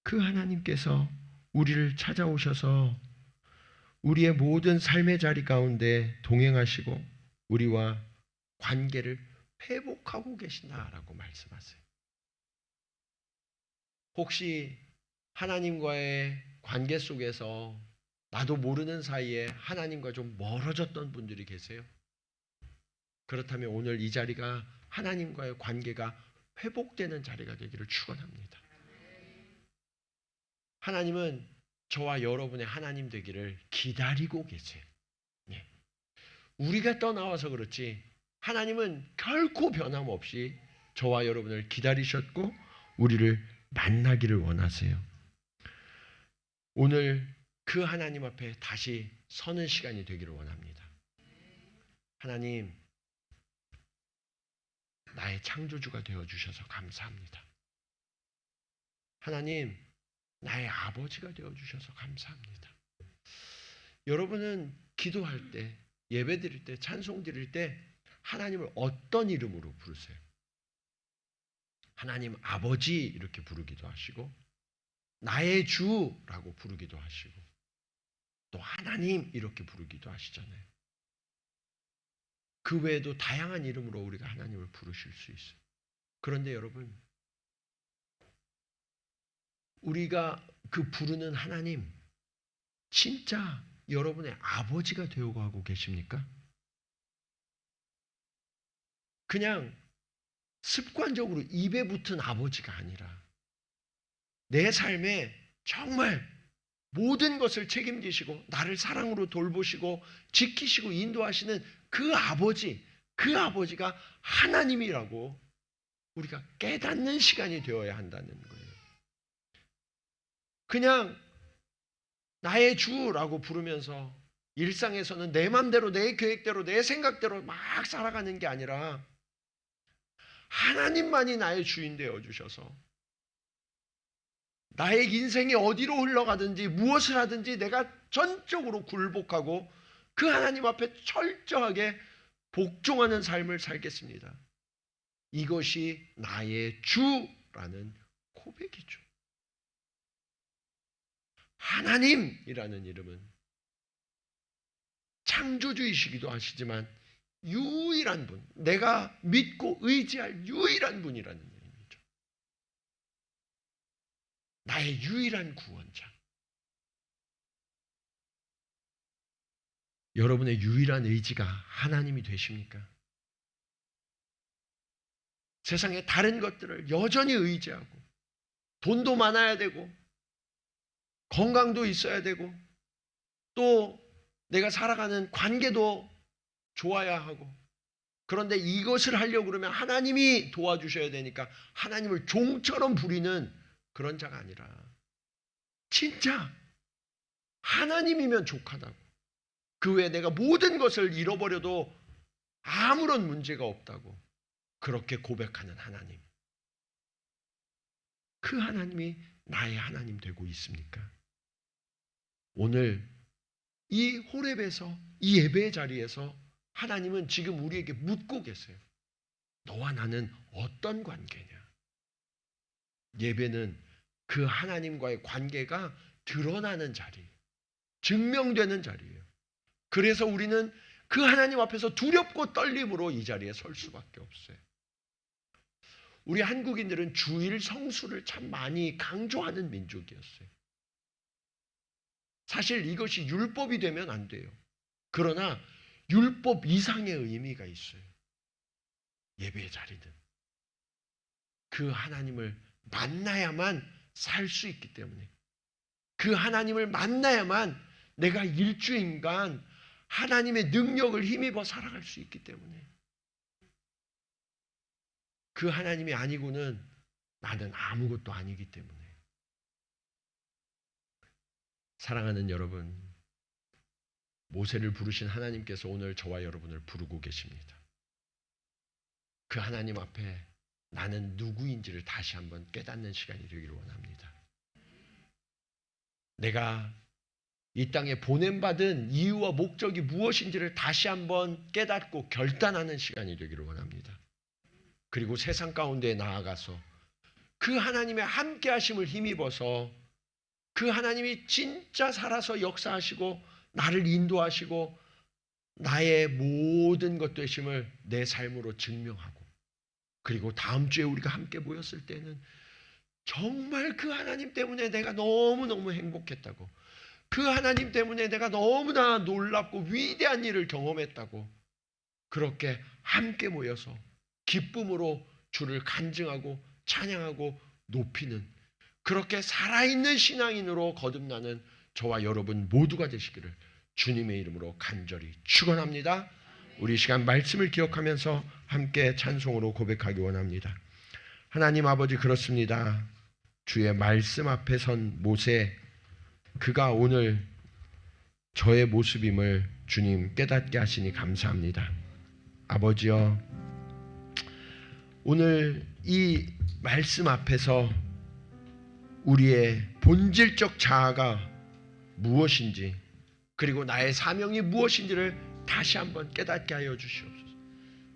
그 하나님께서 우리를 찾아오셔서 우리의 모든 삶의 자리 가운데 동행하시고 우리와 관계를 회복하고 계신다라고 말씀하세요. 혹시 하나님과의 관계 속에서 나도 모르는 사이에 하나님과 좀 멀어졌던 분들이 계세요? 그렇다면 오늘 이 자리가 하나님과의 관계가 회복되는 자리가 되기를 축원합니다. 하나님은 저와 여러분의 하나님 되기를 기다리고 계세요. 네. 우리가 떠나와서 그렇지 하나님은 결코 변함없이 저와 여러분을 기다리셨고 우리를 만나기를 원하세요. 오늘 그 하나님 앞에 다시 서는 시간이 되기를 원합니다. 하나님, 나의 창조주가 되어주셔서 감사합니다. 하나님, 나의 아버지가 되어주셔서 감사합니다. 여러분은 기도할 때 예배 드릴 때, 찬송 드릴 때 하나님을 어떤 이름으로 부르세요? 하나님 아버지 이렇게 부르기도 하시고, 나의 주라고 부르기도 하시고, 또 하나님 이렇게 부르기도 하시잖아요. 그 외에도 다양한 이름으로 우리가 하나님을 부르실 수 있어요. 그런데 여러분, 우리가 그 부르는 하나님, 진짜 여러분의 아버지가 되어가고 계십니까? 그냥 습관적으로 입에 붙은 아버지가 아니라 내 삶에 정말 모든 것을 책임지시고 나를 사랑으로 돌보시고 지키시고 인도하시는 그 아버지, 그 아버지가 하나님이라고 우리가 깨닫는 시간이 되어야 한다는 거예요. 그냥 나의 주라고 부르면서 일상에서는 내 맘대로, 내 계획대로, 내 생각대로 막 살아가는 게 아니라 하나님만이 나의 주인 되어주셔서 나의 인생이 어디로 흘러가든지 무엇을 하든지 내가 전적으로 굴복하고 그 하나님 앞에 철저하게 복종하는 삶을 살겠습니다. 이것이 나의 주라는 고백이죠. 하나님이라는 이름은 창조주이시기도 하시지만 유일한 분, 내가 믿고 의지할 유일한 분이라는 의미죠. 나의 유일한 구원자. 여러분의 유일한 의지가 하나님이 되십니까? 세상의 다른 것들을 여전히 의지하고 돈도 많아야 되고 건강도 있어야 되고 또 내가 살아가는 관계도 좋아야 하고, 그런데 이것을 하려고 그러면 하나님이 도와주셔야 되니까 하나님을 종처럼 부리는 그런 자가 아니라 진짜 하나님이면 족하다고, 그 외에 내가 모든 것을 잃어버려도 아무런 문제가 없다고 그렇게 고백하는 하나님, 그 하나님이 나의 하나님 되고 있습니까? 오늘 이 호렙에서, 이 예배의 자리에서 하나님은 지금 우리에게 묻고 계세요. 너와 나는 어떤 관계냐? 예배는 그 하나님과의 관계가 드러나는 자리, 증명되는 자리예요. 그래서 우리는 그 하나님 앞에서 두렵고 떨림으로 이 자리에 설 수밖에 없어요. 우리 한국인들은 주일 성수를 참 많이 강조하는 민족이었어요. 사실 이것이 율법이 되면 안 돼요. 그러나 율법 이상의 의미가 있어요. 예배의 자리는 그 하나님을 만나야만 살 수 있기 때문에, 그 하나님을 만나야만 내가 일주일간 하나님의 능력을 힘입어 살아갈 수 있기 때문에, 그 하나님이 아니고는 나는 아무것도 아니기 때문에. 사랑하는 여러분, 모세를 부르신 하나님께서 오늘 저와 여러분을 부르고 계십니다. 그 하나님 앞에 나는 누구인지를 다시 한번 깨닫는 시간이 되기를 원합니다. 내가 이 땅에 보냄받은 이유와 목적이 무엇인지를 다시 한번 깨닫고 결단하는 시간이 되기를 원합니다. 그리고 세상 가운데 나아가서 그 하나님의 함께 하심을 힘입어서 그 하나님이 진짜 살아서 역사하시고 나를 인도하시고 나의 모든 것 되심을 내 삶으로 증명하고, 그리고 다음 주에 우리가 함께 모였을 때는 정말 그 하나님 때문에 내가 너무너무 행복했다고, 그 하나님 때문에 내가 너무나 놀랍고 위대한 일을 경험했다고, 그렇게 함께 모여서 기쁨으로 주를 간증하고 찬양하고 높이는, 그렇게 살아있는 신앙인으로 거듭나는 저와 여러분 모두가 되시기를 주님의 이름으로 간절히 축원합니다. 우리 시간 말씀을 기억하면서 함께 찬송으로 고백하기 원합니다. 하나님 아버지, 그렇습니다. 주의 말씀 앞에 선 모세, 그가 오늘 저의 모습임을 주님 깨닫게 하시니 감사합니다. 아버지여, 오늘 이 말씀 앞에서 우리의 본질적 자아가 무엇인지, 그리고 나의 사명이 무엇인지를 다시 한번 깨닫게 하여 주시옵소서.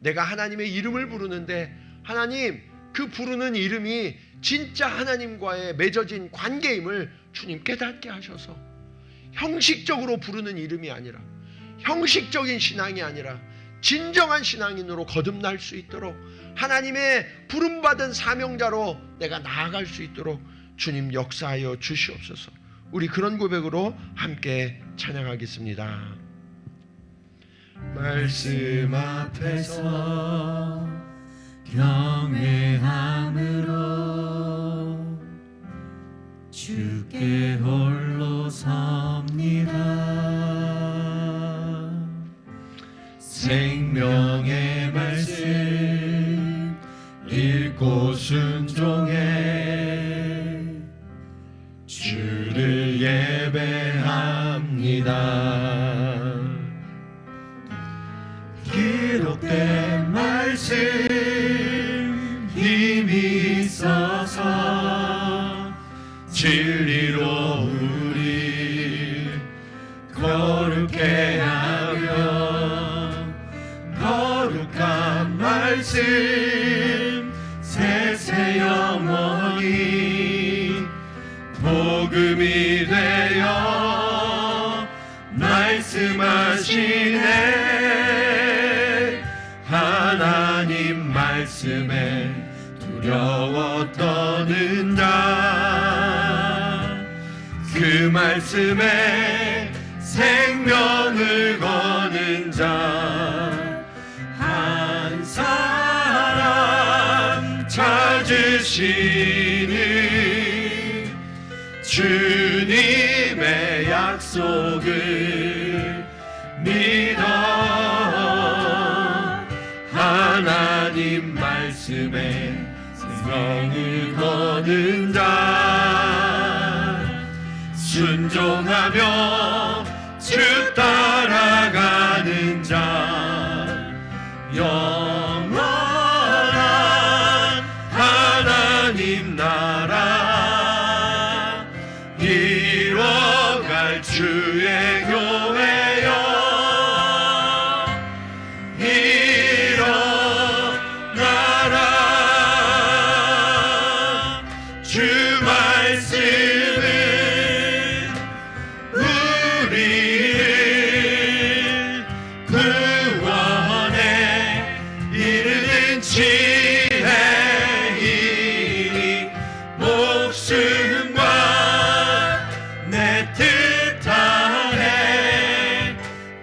내가 하나님의 이름을 부르는데 하나님 그 부르는 이름이 진짜 하나님과의 맺어진 관계임을 주님 깨닫게 하셔서 형식적으로 부르는 이름이 아니라, 형식적인 신앙이 아니라 진정한 신앙인으로 거듭날 수 있도록, 하나님의 부름받은 사명자로 내가 나아갈 수 있도록 주님 역사하여 주시옵소서. 우리 그런 고백으로 함께 찬양하겠습니다. 말씀 앞에서 경외함으로 주께 홀로 섭니다. 생명의 말씀 읽고 순종해 주를 예배합니다. 기록된 말씀 힘이 있어서 진리로 우리 거룩해 하며 거룩한 말씀 세세 영원히 복음이 되어 말씀하시네. 하나님 말씀에 두려워 떠는 자, 그 말씀에 생명을 거는 자, 한 사람 찾으시는 주님의 약속을 믿어 하나님 말씀에 생명을 거는 자, 순종하며 주 따라가는 자, 영원한 하나님 나라 이뤄갈 주의 교회여 일어나라. 주 말씀은 우리를 구원에 이르는 지혜이니 목숨과 내 뜻하에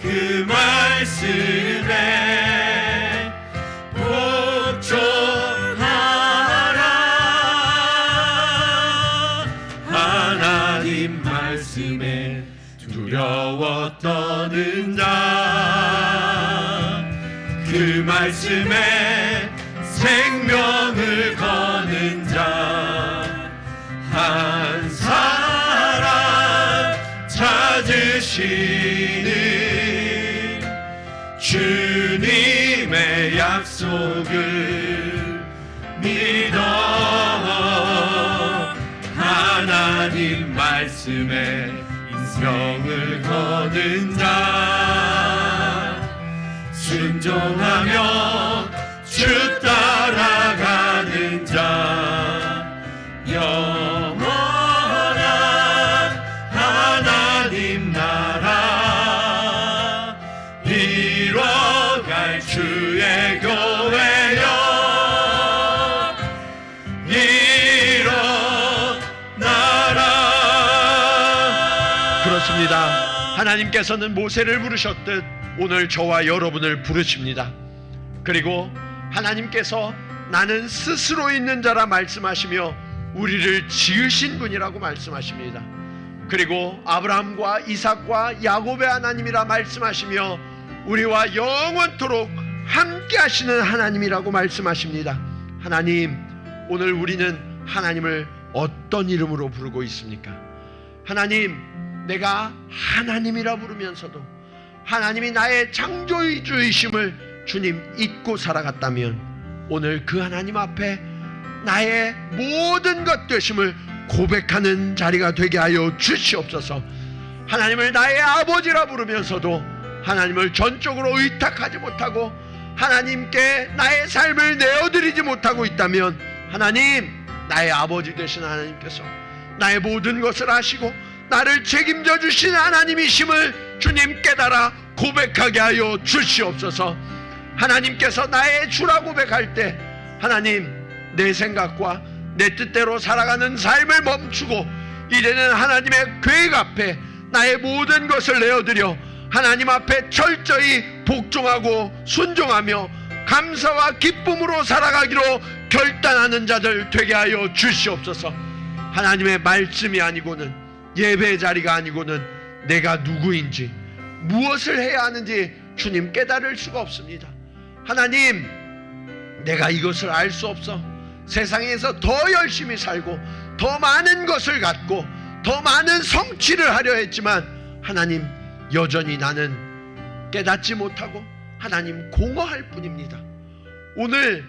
그 말씀에 복종하라. 하나님 말씀에 두려워 떠는 자, 그 말씀에 생명을 거는 자, 한 사람 찾으시는 주님의 약속을 믿어 하나님 말씀에 인생을 거는 자, 순종하며 주 따라가는 자, 영원한 하나님 나라 이뤄갈 주의 교회여 일어나라. 그렇습니다. 하나님께서는 모세를 부르셨듯 오늘 저와 여러분을 부르십니다. 그리고 하나님께서 나는 스스로 있는 자라 말씀하시며 우리를 지으신 분이라고 말씀하십니다. 그리고 아브라함과 이삭과 야곱의 하나님이라 말씀하시며 우리와 영원토록 함께 하시는 하나님이라고 말씀하십니다. 하나님, 오늘 우리는 하나님을 어떤 이름으로 부르고 있습니까? 하나님, 내가 하나님이라 부르면서도 하나님이 나의 창조주이심을 주님 잊고 살아갔다면 오늘 그 하나님 앞에 나의 모든 것 되심을 고백하는 자리가 되게 하여 주시옵소서. 하나님을 나의 아버지라 부르면서도 하나님을 전적으로 의탁하지 못하고 하나님께 나의 삶을 내어드리지 못하고 있다면, 하나님, 나의 아버지 되신 하나님께서 나의 모든 것을 아시고 나를 책임져 주신 하나님이심을 주님 깨달아 고백하게 하여 주시옵소서. 하나님께서 나의 주라 고백할 때 하나님, 내 생각과 내 뜻대로 살아가는 삶을 멈추고 이제는 하나님의 계획 앞에 나의 모든 것을 내어드려 하나님 앞에 철저히 복종하고 순종하며 감사와 기쁨으로 살아가기로 결단하는 자들 되게 하여 주시옵소서. 하나님의 말씀이 아니고는, 예배의 자리가 아니고는 내가 누구인지, 무엇을 해야 하는지 주님 깨달을 수가 없습니다. 하나님, 내가 이것을 알 수 없어 세상에서 더 열심히 살고 더 많은 것을 갖고 더 많은 성취를 하려 했지만, 하나님, 여전히 나는 깨닫지 못하고 하나님 공허할 뿐입니다. 오늘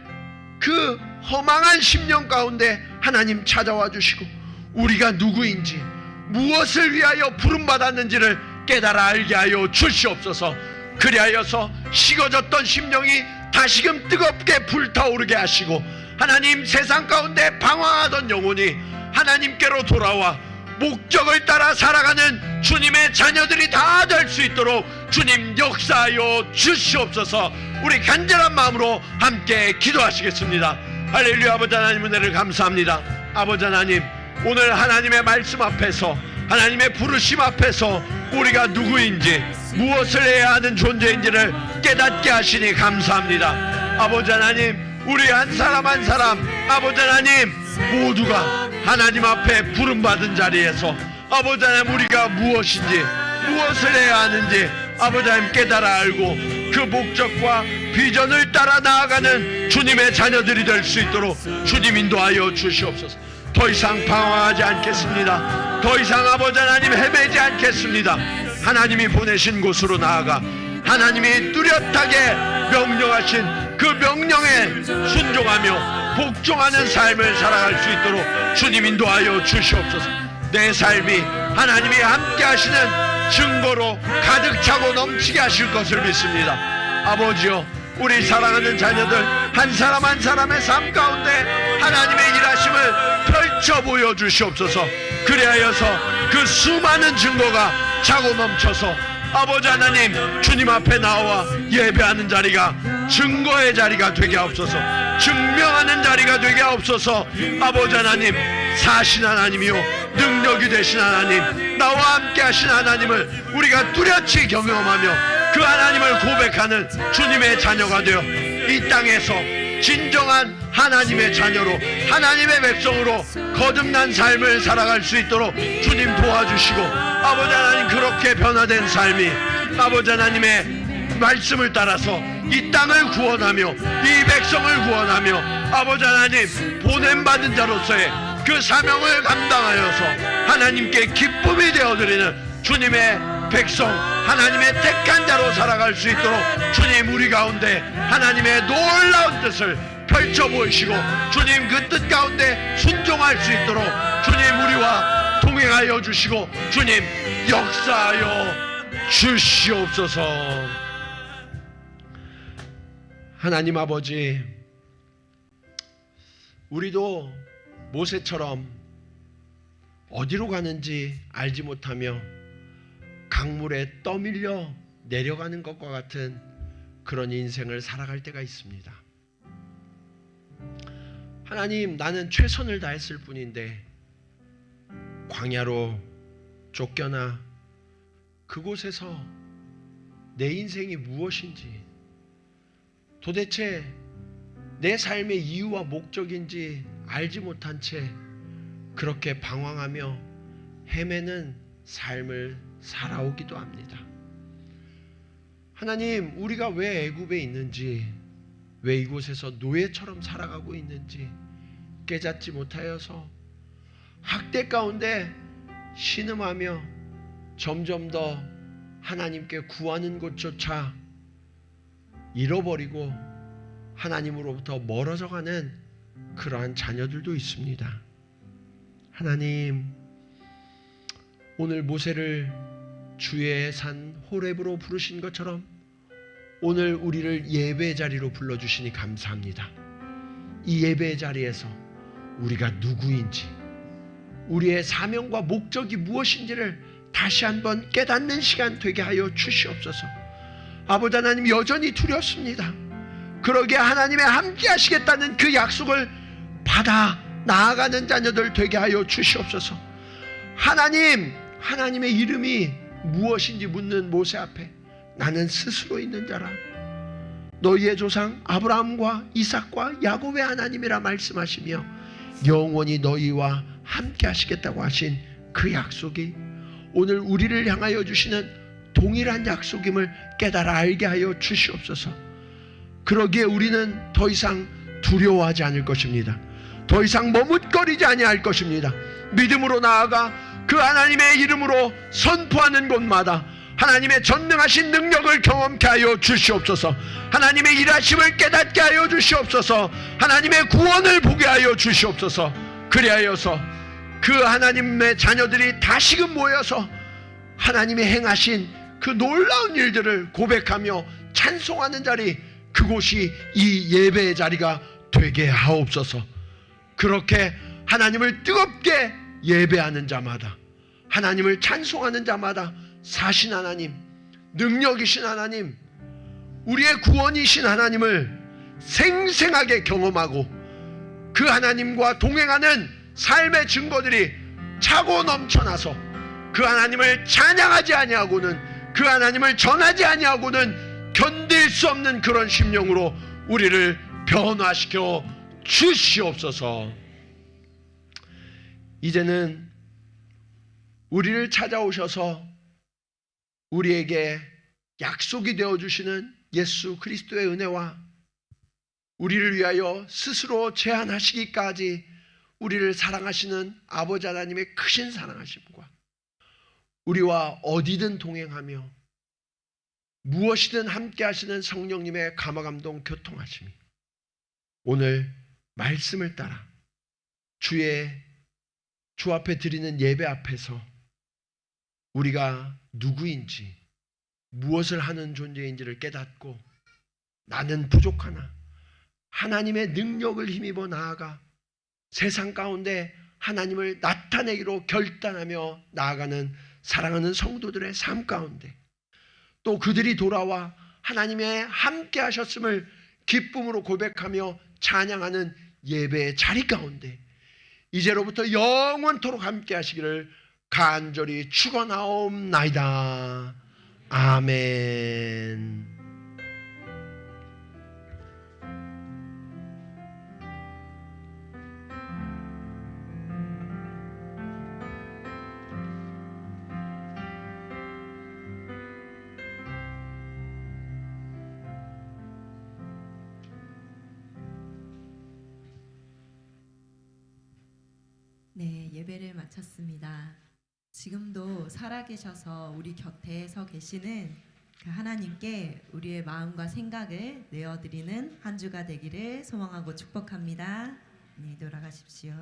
그 허망한 심령 가운데 하나님 찾아와 주시고 우리가 누구인지, 무엇을 위하여 부름받았는지를 깨달아 알게 하여 주시옵소서. 그리하여서 식어졌던 심령이 다시금 뜨겁게 불타오르게 하시고, 하나님, 세상 가운데 방황하던 영혼이 하나님께로 돌아와 목적을 따라 살아가는 주님의 자녀들이 다 될 수 있도록 주님 역사하여 주시옵소서. 우리 간절한 마음으로 함께 기도하시겠습니다. 할렐루야. 아버지 하나님, 은혜를 감사합니다. 아버지 하나님, 오늘 하나님의 말씀 앞에서, 하나님의 부르심 앞에서 우리가 누구인지, 무엇을 해야 하는 존재인지를 깨닫게 하시니 감사합니다. 아버지 하나님, 우리 한 사람 한 사람, 아버지 하나님, 모두가 하나님 앞에 부름받은 자리에서 아버지 하나님, 우리가 무엇인지, 무엇을 해야 하는지 아버지 하나님 깨달아 알고 그 목적과 비전을 따라 나아가는 주님의 자녀들이 될 수 있도록 주님 인도하여 주시옵소서. 더 이상 방황하지 않겠습니다. 더 이상 아버지 하나님 헤매지 않겠습니다. 하나님이 보내신 곳으로 나아가 하나님이 뚜렷하게 명령하신 그 명령에 순종하며 복종하는 삶을 살아갈 수 있도록 주님 인도하여 주시옵소서. 내 삶이 하나님이 함께 하시는 증거로 가득 차고 넘치게 하실 것을 믿습니다. 아버지여, 우리 사랑하는 자녀들 한 사람 한 사람의 삶 가운데 하나님의 일하심을 펼쳐 보여주시옵소서. 그리하여서 그 수많은 증거가 차고 넘쳐서 아버지 하나님, 주님 앞에 나와 예배하는 자리가 증거의 자리가 되게 하옵소서. 증명하는 자리가 되게 하옵소서. 아버지 하나님, 사신 하나님이요 능력이 되신 하나님, 나와 함께 하신 하나님을 우리가 뚜렷이 경험하며 그 하나님을 고백하는 주님의 자녀가 되어 이 땅에서 진정한 하나님의 자녀로, 하나님의 백성으로 거듭난 삶을 살아갈 수 있도록 주님 도와주시고, 아버지 하나님, 그렇게 변화된 삶이 아버지 하나님의 말씀을 따라서 이 땅을 구원하며 이 백성을 구원하며 아버지 하나님, 보냄받은 자로서의 그 사명을 감당하여서 하나님께 기쁨이 되어드리는 주님의 백성, 하나님의 택한 자로 살아갈 수 있도록 주님, 우리 가운데 하나님의 놀라운 뜻을 펼쳐 보이시고 주님, 그 뜻 가운데 순종할 수 있도록 주님, 우리와 동행하여 주시고 주님, 역사하여 주시옵소서. 하나님 아버지, 우리도 모세처럼 어디로 가는지 알지 못하며 강물에 떠밀려 내려가는 것과 같은 그런 인생을 살아갈 때가 있습니다. 하나님, 나는 최선을 다했을 뿐인데 광야로 쫓겨나 그곳에서 내 인생이 무엇인지, 도대체 내 삶의 이유와 목적인지 알지 못한 채 그렇게 방황하며 헤매는 삶을 살아오기도 합니다. 하나님, 우리가 왜 애굽에 있는지, 왜 이곳에서 노예처럼 살아가고 있는지 깨닫지 못하여서 학대 가운데 신음하며 점점 더 하나님께 구하는 곳조차 잃어버리고 하나님으로부터 멀어져가는 그러한 자녀들도 있습니다. 하나님, 오늘 모세를 주의 산 호렙으로 부르신 것처럼 오늘 우리를 예배 자리로 불러주시니 감사합니다. 이 예배 자리에서 우리가 누구인지, 우리의 사명과 목적이 무엇인지를 다시 한번 깨닫는 시간 되게 하여 주시옵소서. 아버지 하나님, 여전히 두렵습니다. 그러기에 하나님의 함께 하시겠다는 그 약속을 받아 나아가는 자녀들 되게 하여 주시옵소서. 하나님의 이름이 무엇인지 묻는 모세 앞에 나는 스스로 있는 자라, 너희의 조상 아브라함과 이삭과 야곱의 하나님이라 말씀하시며 영원히 너희와 함께 하시겠다고 하신 그 약속이 오늘 우리를 향하여 주시는 동일한 약속임을 깨달아 알게 하여 주시옵소서. 그러기에 우리는 더 이상 두려워하지 않을 것입니다. 더 이상 머뭇거리지 아니할 것입니다. 믿음으로 나아가 그 하나님의 이름으로 선포하는 곳마다 하나님의 전능하신 능력을 경험케 하여 주시옵소서. 하나님의 일하심을 깨닫게 하여 주시옵소서. 하나님의 구원을 보게 하여 주시옵소서. 그리하여서 그 하나님의 자녀들이 다시금 모여서 하나님이 행하신 그 놀라운 일들을 고백하며 찬송하는 자리, 그곳이 이 예배의 자리가 되게 하옵소서. 그렇게 하나님을 뜨겁게 예배하는 자마다, 하나님을 찬송하는 자마다 사신 하나님, 능력이신 하나님, 우리의 구원이신 하나님을 생생하게 경험하고 그 하나님과 동행하는 삶의 증거들이 차고 넘쳐나서 그 하나님을 찬양하지 아니하고는, 그 하나님을 전하지 아니하고는 견딜 수 없는 그런 심령으로 우리를 변화시켜 주시옵소서. 이제는 우리를 찾아오셔서 우리에게 약속이 되어주시는 예수 그리스도의 은혜와 우리를 위하여 스스로 제한하시기까지 우리를 사랑하시는 아버지 하나님의 크신 사랑하심과 우리와 어디든 동행하며 무엇이든 함께 하시는 성령님의 감화감동 교통하심이 오늘 말씀을 따라 주 앞에 드리는 예배 앞에서 우리가 누구인지, 무엇을 하는 존재인지를 깨닫고 나는 부족하나 하나님의 능력을 힘입어 나아가 세상 가운데 하나님을 나타내기로 결단하며 나아가는 사랑하는 성도들의 삶 가운데, 또 그들이 돌아와 하나님의 함께 하셨음을 기쁨으로 고백하며 찬양하는 예배의 자리 가운데 이제로부터 영원토록 함께 하시기를 간절히 축원하옵나이다. 아멘. 네, 예배를 마쳤습니다. 지금도 살아계셔서 우리 곁에 서 계시는 그 하나님께 우리의 마음과 생각을 내어드리는 한 주가 되기를 소망하고 축복합니다. 네, 돌아가십시오.